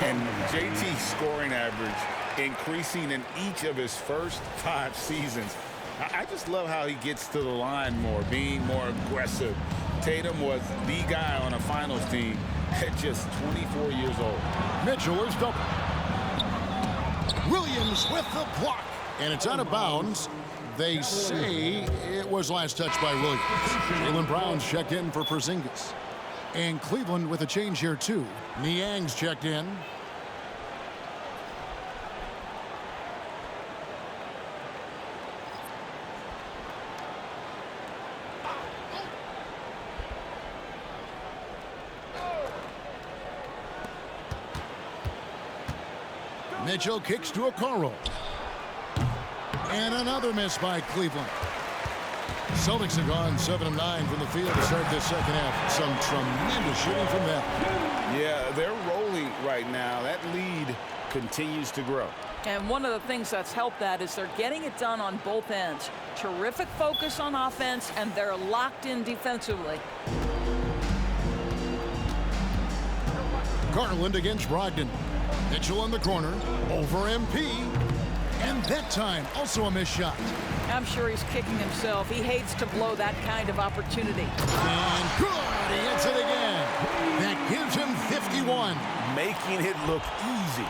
And JT's scoring average increasing in each of his first 5 seasons. I just love how he gets to the line more, being more aggressive. Tatum was the guy on a finals team at just 24 years old. Mitchell is double. Williams with the block. And it's out of bounds. They say it was last touched by Williams. Jaylen Brown's checked in for Porzingis. And Cleveland with a change here, too. Niang's checked in. Mitchell kicks to Okoro. And another miss by Cleveland. Celtics have gone 7 of 9 from the field to start this second half. Some tremendous shooting from them. Yeah, they're rolling right now. That lead continues to grow. And one of the things that's helped that is they're getting it done on both ends. Terrific focus on offense, and they're locked in defensively. Garland against Brogdon. Mitchell in the corner. Over MP. And that time, also a missed shot. I'm sure he's kicking himself. He hates to blow that kind of opportunity. And good, he hits it again. That gives him 51. Making it look easy.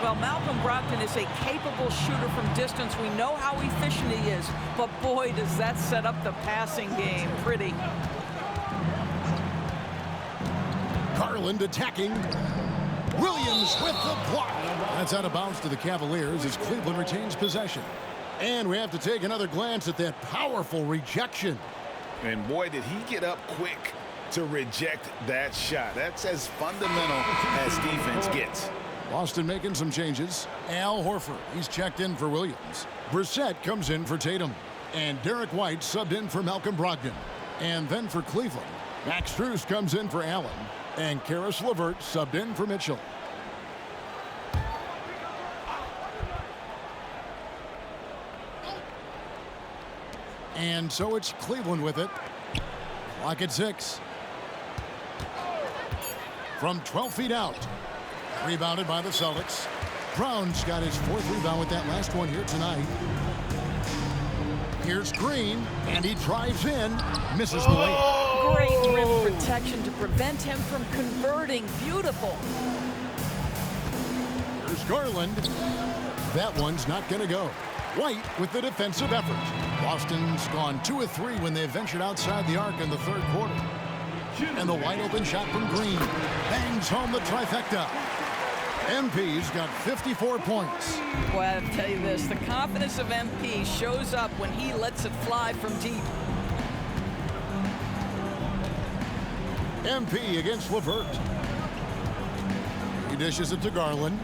Well, Malcolm Brogdon is a capable shooter from distance. We know how efficient he is, but boy, does that set up the passing game pretty. Garland attacking. Williams with the block. That's out of bounds to the Cavaliers as Cleveland retains possession. And we have to take another glance at that powerful rejection. And boy, did he get up quick to reject that shot. That's as fundamental as defense gets. Boston making some changes. Al Horford, he's checked in for Williams. Brissett comes in for Tatum. And Derek White subbed in for Malcolm Brogdon. And then for Cleveland, Max Strus comes in for Allen. And Karis LeVert subbed in for Mitchell. And so it's Cleveland with it. Clock at 6. From 12 feet out. Rebounded by the Celtics. Brown's got his 4th rebound with that last one here tonight. Here's Green, and he drives in. Misses the layup. Great rim protection to prevent him from converting. Beautiful. Here's Garland. That one's not going to go. White with the defensive effort. Boston's gone 2 of 3 when they've ventured outside the arc in the 3rd quarter. And the wide open shot from Green bangs home the trifecta. MP's got 54 points. Well, I'll tell you this, the confidence of MP shows up when he lets it fly from deep. MP against LeVert. He dishes it to Garland.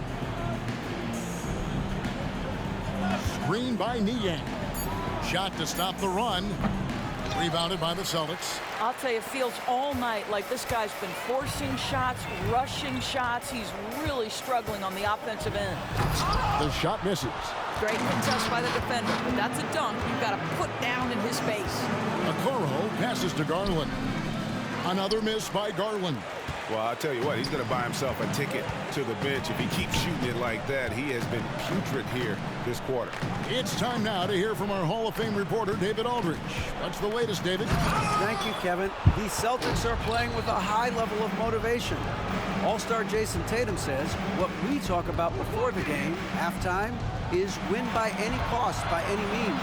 Screen by Niang. Shot to stop the run. Rebounded by the Celtics. I'll tell you, it feels all night like this guy's been forcing shots, rushing shots. He's really struggling on the offensive end. The shot misses. Great contest by the defender, but that's a dunk you've got to put down in his face. Okoro passes to Garland. Another miss by Garland. Well, I'll tell you what, he's going to buy himself a ticket to the bench. If he keeps shooting it like that, he has been putrid here this quarter. It's time now to hear from our Hall of Fame reporter, David Aldridge. What's the latest, David? Thank you, Kevin. The Celtics are playing with a high level of motivation. All-star Jason Tatum says what we talk about before the game, halftime, is win by any cost, by any means.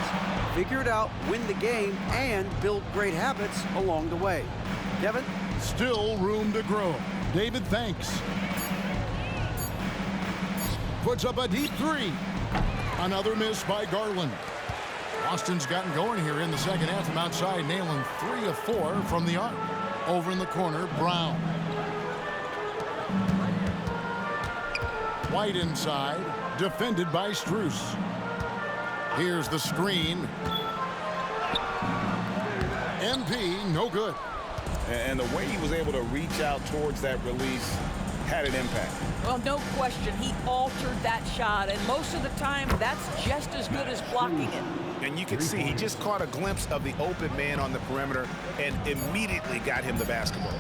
Figure it out, win the game, and build great habits along the way. Kevin? Still room to grow. David, thanks. Puts up a deep 3. Another miss by Garland. Boston's gotten going here in the second half from outside, nailing 3 of 4 from the arc. Over in the corner, Brown. White inside, defended by Strus. Here's the screen. MP, no good. And the way he was able to reach out towards that release had an impact. Well, no question, he altered that shot, and most of the time, that's just as good as blocking it. And you can see he just caught a glimpse of the open man on the perimeter and immediately got him the basketball.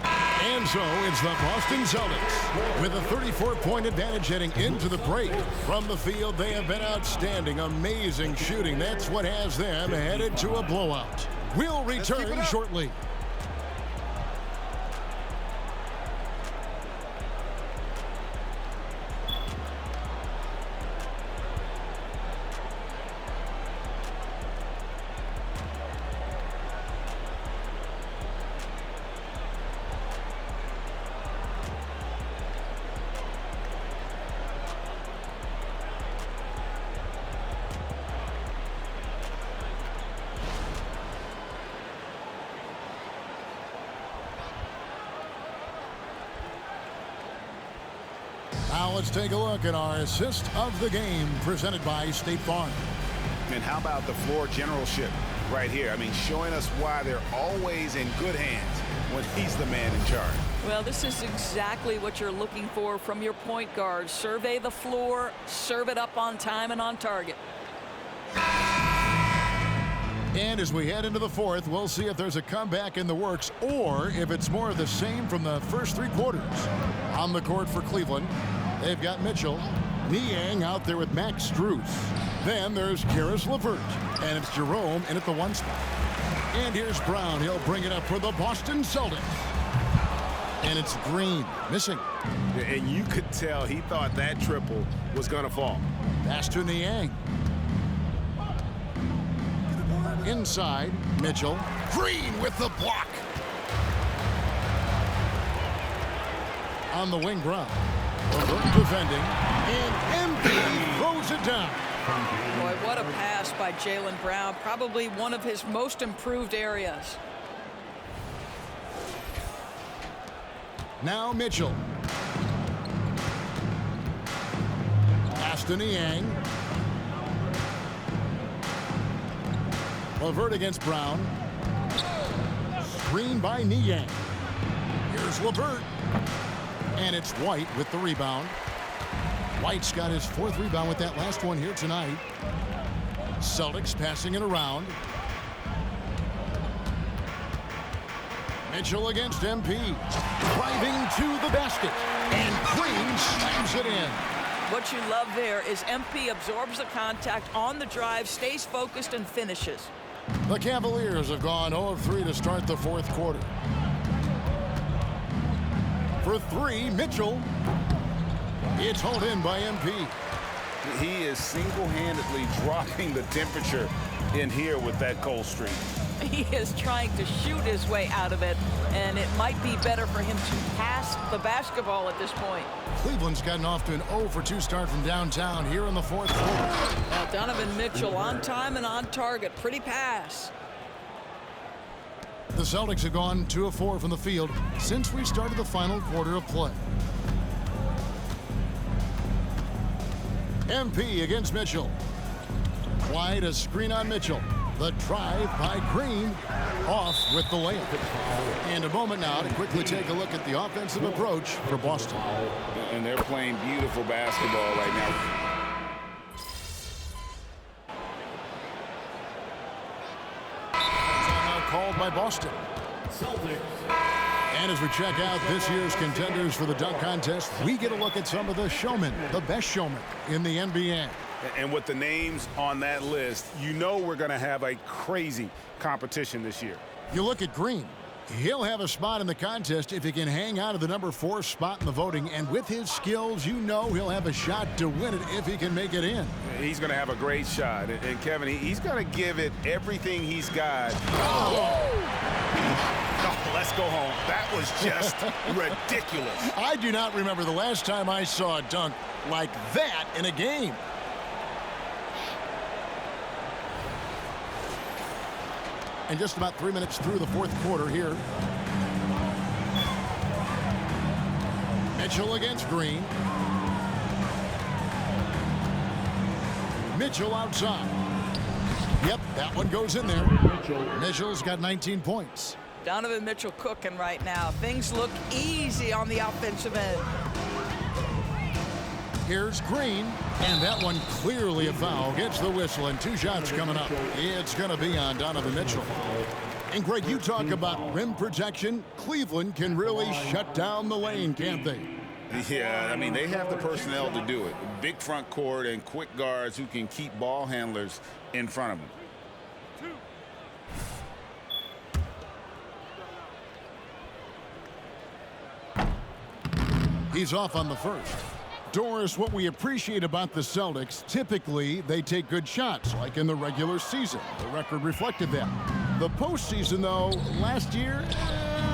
And And so it's the Boston Celtics with a 34-point advantage heading into the break. From the field, they have been outstanding, amazing shooting. That's what has them headed to a blowout. We'll return shortly. Now let's take a look at our assist of the game presented by State Farm. And how about the floor generalship right here? I mean, showing us why they're always in good hands when he's the man in charge. Well, this is exactly what you're looking for from your point guard. Survey the floor, serve it up on time and on target. And as we head into the fourth, we'll see if there's a comeback in the works or if it's more of the same from the first three quarters. On the court for Cleveland, they've got Mitchell, Niang out there with Max Strus. Then there's Caris LeVert, and it's Jerome in at the 1 spot. And here's Brown. He'll bring it up for the Boston Celtics. And it's Green missing. And you could tell he thought that triple was going to fall. Pass to Niang. Inside, Mitchell. Green with the block. On the wing, Brown. LeVert defending. And MP throws it down. Boy, what a pass by Jaylen Brown. Probably one of his most improved areas. Now Mitchell. Pass to Niang. LeVert against Brown. Screen by Niang. Here's LeVert. And it's White with the rebound. White's got his 4th rebound with that last one here tonight. Celtics passing it around. Mitchell against MP. Driving to the basket. And Green slams it in. What you love there is MP absorbs the contact on the drive, stays focused, and finishes. The Cavaliers have gone 0 of 3 to start the fourth quarter. For 3, Mitchell. It's hauled in by MP. He is single-handedly dropping the temperature in here with that cold streak. He is trying to shoot his way out of it, and it might be better for him to pass the basketball at this point. Cleveland's gotten off to an 0 for 2 start from downtown here in the fourth quarter. Now Donovan Mitchell on time and on target. Pretty pass. The Celtics have gone 2 of 4 from the field since we started the final quarter of play. MP against Mitchell. White a screen on Mitchell. The drive by Green. Off with the layup. And a moment now to quickly take a look at the offensive approach for Boston. And they're playing beautiful basketball right now. Timeout called by Boston. And as we check out this year's contenders for the dunk contest, we get a look at some of the showmen, the best showmen in the NBA. And with the names on that list, you know we're going to have a crazy competition this year. You look at Green. He'll have a spot in the contest if he can hang out of the number 4 spot in the voting. And with his skills, you know he'll have a shot to win it if he can make it in. He's going to have a great shot. And Kevin, he's going to give it everything he's got. Oh, let's go home. That was just ridiculous. I do not remember the last time I saw a dunk like that in a game. And just about 3 minutes through the fourth quarter here. Mitchell against Green. Mitchell outside. Yep, that one goes in there. Mitchell's got 19 points. Donovan Mitchell cooking right now. Things look easy on the offensive end. Here's Green, and that one clearly a foul. Gets the whistle, and 2 shots coming up. It's going to be on Donovan Mitchell. And Greg, you talk about rim protection. Cleveland can really shut down the lane, can't they? Yeah, I mean, they have the personnel to do it. Big front court and quick guards who can keep ball handlers in front of them. He's off on the first. Doris, what we appreciate about the Celtics, typically they take good shots, like in the regular season. The record reflected that. The postseason, though, last year,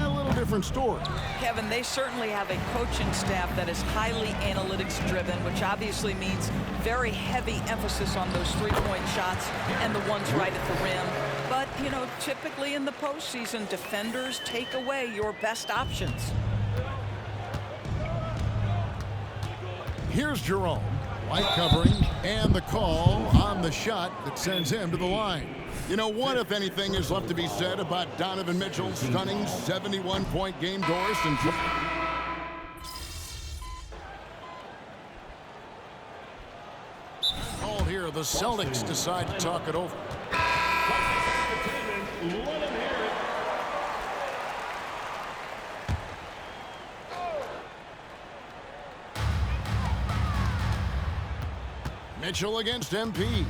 a little different story. Kevin, they certainly have a coaching staff that is highly analytics-driven, which obviously means very heavy emphasis on those three-point shots and the ones right at the rim. But, you know, typically in the postseason, defenders take away your best options. Here's Jerome. White covering, and the call on the shot that sends him to the line. You know, what, if anything, is left to be said about Donovan Mitchell's stunning 71-point game, Doris? And call here, the Celtics decide to talk it over. Mitchell against MP.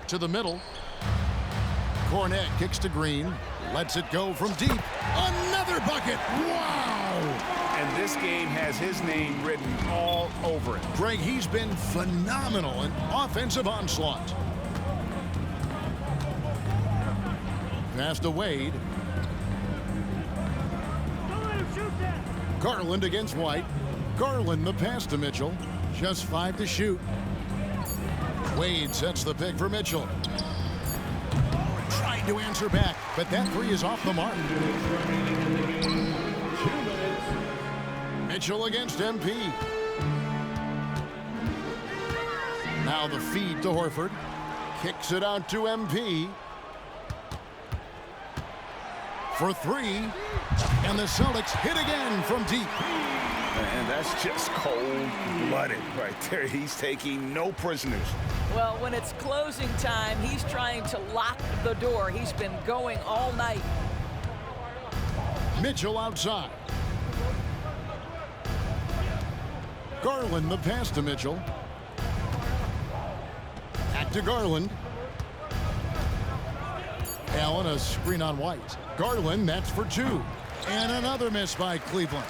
To the middle. Cornette kicks to Green. Lets it go from deep. Another bucket. Wow! And this game has his name written all over it. Greg, he's been phenomenal in offensive onslaught. Pass to Wade. Garland against White. Garland the pass to Mitchell. Just 5 to shoot. Wade sets the pick for Mitchell. Tried to answer back, but that three is off the mark. Mitchell against MP. Now the feed to Horford. Kicks it out to MP. For three. And the Celtics hit again from deep. And that's just cold-blooded right there. He's taking no prisoners. Well, when it's closing time, he's trying to lock the door. He's been going all night. Mitchell outside. Garland the pass to Mitchell. Back to Garland. Allen a screen on White. Garland, that's for two. And another miss by Cleveland.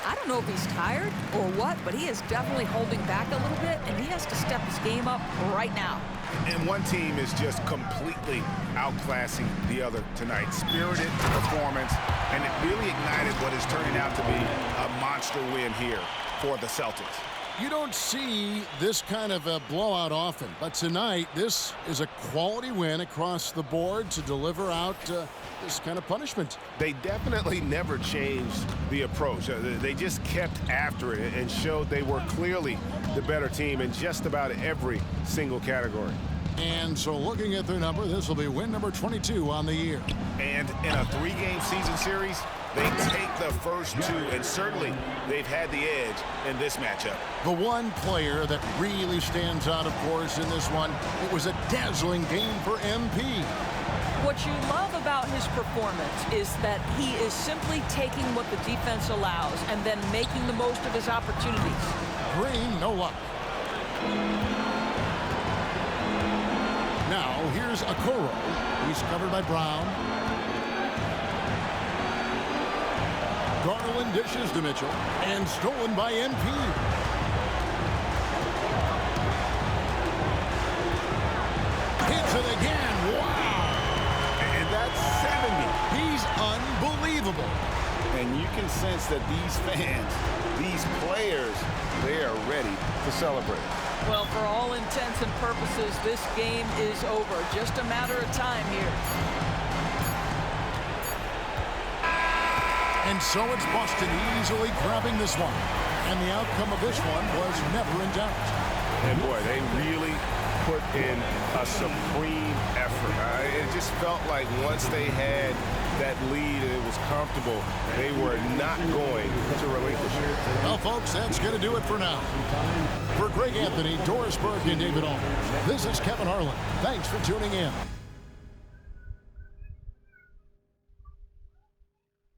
I don't know if he's tired or what, but he is definitely holding back a little bit, and he has to step his game up right now. And one team is just completely outclassing the other tonight. Spirited performance, and it really ignited what is turning out to be a monster win here for the Celtics. You don't see this kind of a blowout often, but tonight this is a quality win across the board to deliver out this kind of punishment. They definitely never changed the approach. They just kept after it and showed they were clearly the better team in just about every single category. And so looking at their number, this will be win number 22 on the year. And in a three-game season series, they take the first two, and certainly they've had the edge in this matchup. The one player that really stands out, of course, in this one, it was a dazzling game for MP. What you love about his performance is that he is simply taking what the defense allows and then making the most of his opportunities. Green, no luck. Now, here's Okoro. He's covered by Brown. Garland dishes to Mitchell. And stolen by MP. Hits it again. Wow. And that's 70. He's unbelievable. And you can sense that these fans, these players, they are ready to celebrate. Well, for all intents and purposes, this game is over. Just a matter of time here. And so it's Boston easily grabbing this one. And the outcome of this one was never in doubt. And boy, they really put in a supreme effort. It just felt like once they had that lead and it was comfortable, they were not going to relinquish it. Well, folks, that's going to do it for now. For Greg Anthony, Doris Burke, and David Aldridge, this is Kevin Harlan. Thanks for tuning in.